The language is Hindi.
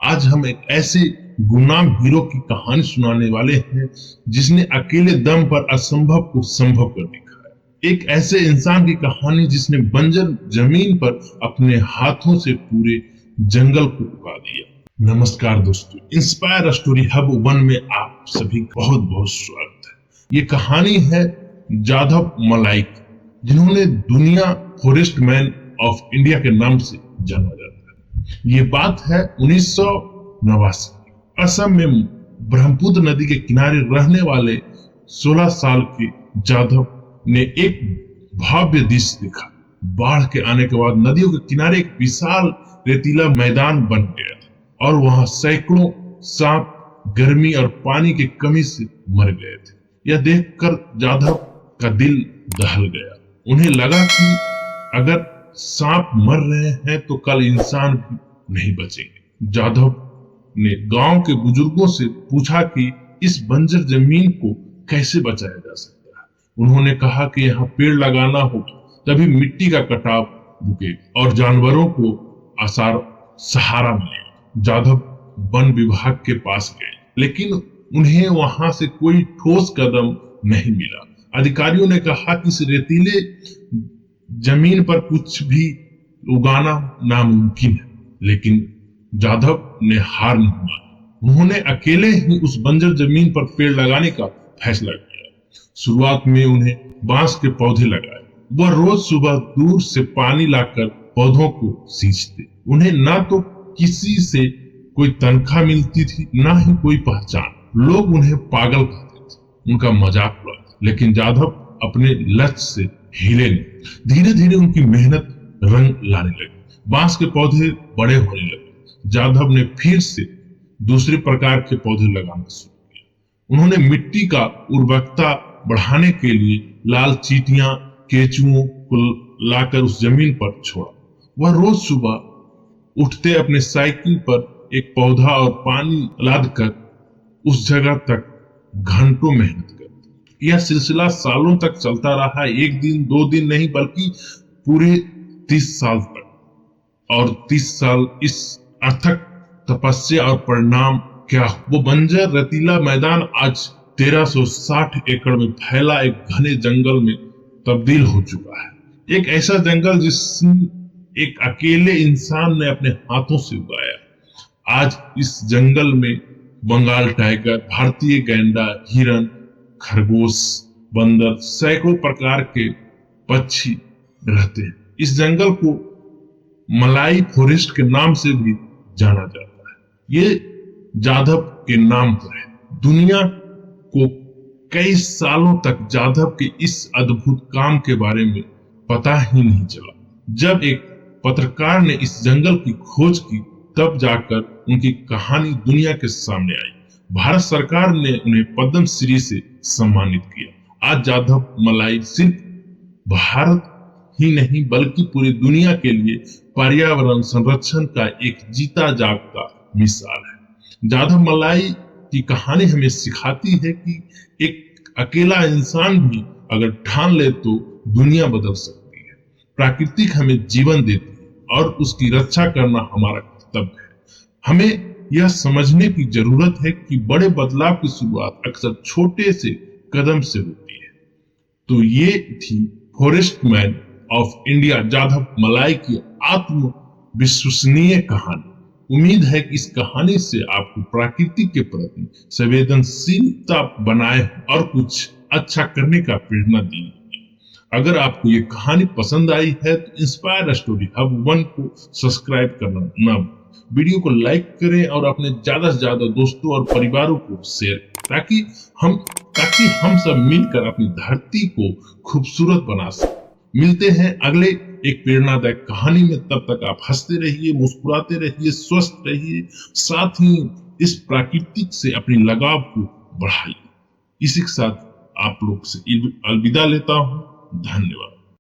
आज हम एक ऐसे गुमनाम हीरो की कहानी सुनाने वाले हैं जिसने अकेले दम पर असंभव को संभव कर दिखाया। एक ऐसे इंसान की कहानी जिसने बंजर जमीन पर अपने हाथों से पूरे जंगल को उगा दिया। नमस्कार दोस्तों, इंस्पायर स्टोरी हब 1 में आप सभी बहुत बहुत स्वागत है। ये कहानी है जाधव मलाई की, जिन्होंने दुनिया फॉरेस्ट मैन ऑफ इंडिया के नाम से जाना जाता है। ये बात है 1989। असम में ब्रह्मपुत्र नदी के किनारे रहने वाले 16 साल के जाधव ने एक भव्य दृश्य देखा। बाढ़ के आने के बाद नदियों के किनारे एक विशाल रेतीला मैदान बन गया था और वहां सैकड़ों सांप गर्मी और पानी की कमी से मर गए थे। यह देखकर जाधव का दिल दहल गया। उन्हें लगा कि अगर सांप मर रहे हैं तो कल इंसान भी नहीं बचेंगे। जाधव ने गांव के बुजुर्गों से पूछा कि इस बंजर जमीन को कैसे बचाया जा सकता है। उन्होंने कहा कि यहाँ पेड़ लगाना होगा, तभी मिट्टी का कटाव रुकेगा और जानवरों को सहारा मिलेगा। जाधव वन विभाग के पास गए, लेकिन उन्हें वहां से कोई ठोस कदम नहीं मिला। अधिकारियों ने कहा कि इस रेतीले जमीन पर कुछ भी उगाना नामुमकिन है, लेकिन जाधव ने हार नहीं मानी। उन्होंने अकेले ही उस बंजर जमीन पर पेड़ लगाने का फैसला किया। शुरुआत में उन्हें बांस के पौधे लगाए। वह रोज सुबह दूर से पानी लाकर पौधों को सींचते। उन्हें ना तो किसी से कोई तनख्वाह मिलती थी, ना ही कोई पहचान। लोग उन्हें पागल कहते थे, उनका मजाक उड़ाते, लेकिन जाधव अपने लक्ष्य से हिले नहीं। धीरे धीरे उनकी मेहनत रंग लाने लगी। बांस के पौधे बड़े होने लगे। जाधव ने फिर से दूसरे प्रकार के पौधे लगाना शुरू किया। उन्होंने मिट्टी का उर्वरकता बढ़ाने के लिए लाल चींटियां, केंचुओं को लाकर उस जमीन पर छोड़ा। वह रोज सुबह उठते अपने साइकिल पर एक पौधा और पानी लादकर उस जगह तक घंटों मेहनत करते। यह सिलसिला सालों तक चलता रहा। एक दिन दो दिन नहीं, बल्कि पूरे 30 साल तक। और 30 साल इस अथक तपस्या और परिणाम क्या? वो बंजर रेतीला मैदान आज 1360 एकड़ में फैला एक घने जंगल में तब्दील हो चुका है। एक ऐसा जंगल जिसने एक अकेले इंसान ने अपने हाथों से उगाया। आज इस जंगल में बंगाल टाइगर, भारतीय गैंडा, हिरन, खरगोश, बंदर, सैकड़ों प्रकार के पक्षी रहते हैं। इस जंगल को मलाई फॉरेस्ट के नाम से भी जाना जाता है। ये जाधव के नाम पर है। दुनिया को कई सालों तक जाधव के इस अद्भुत काम के बारे में पता ही नहीं चला। जब एक पत्रकार ने इस जंगल की खोज की, तब जाकर उनकी कहानी दुनिया के सामने आई। भारत सरकार ने उन्हें पद्म श्री से सम्मानित किया। आज जाधव मलाई सिर्फ भारत ही नहीं, बल्कि पूरी दुनिया के लिए पर्यावरण संरक्षण का एक जीता जागता मिसाल है। जाधव मलाई की कहानी हमें सिखाती है कि एक अकेला इंसान भी अगर ठान ले तो दुनिया बदल सकती है। प्रकृति हमें जीवन देती है और उसकी रक्षा करना हमारा कर्तव्य है। हमें यह समझने की जरूरत है कि बड़े बदलाव की शुरुआत अक्सर छोटे से कदम से होती है। तो ये थी forest man of India Jadhav मलाई की आत्मविश्वसनीय कहानी। उम्मीद है कि इस कहानी से आपको प्रकृति के प्रति संवेदनशीलता बनाए और कुछ अच्छा करने का प्रेरणा दी। अगर आपको ये कहानी पसंद आई है तो इंस्पायर स्टोरी हब 1 को सब्सक्राइब करना ना भूलें। वीडियो को लाइक करें और अपने ज्यादा से ज्यादा दोस्तों और परिवारों को शेयर करें, ताकि हम सब मिलकर अपनी धरती को खूबसूरत बना सकें। मिलते हैं अगले एक प्रेरणादायक कहानी में। तब तक आप हंसते रहिए, मुस्कुराते रहिए, स्वस्थ रहिए, साथ ही इस प्राकृतिक से अपनी लगाव को बढ़ाइए। इसी के साथ आप लोग से अलविदा लेता हूँ। धन्यवाद।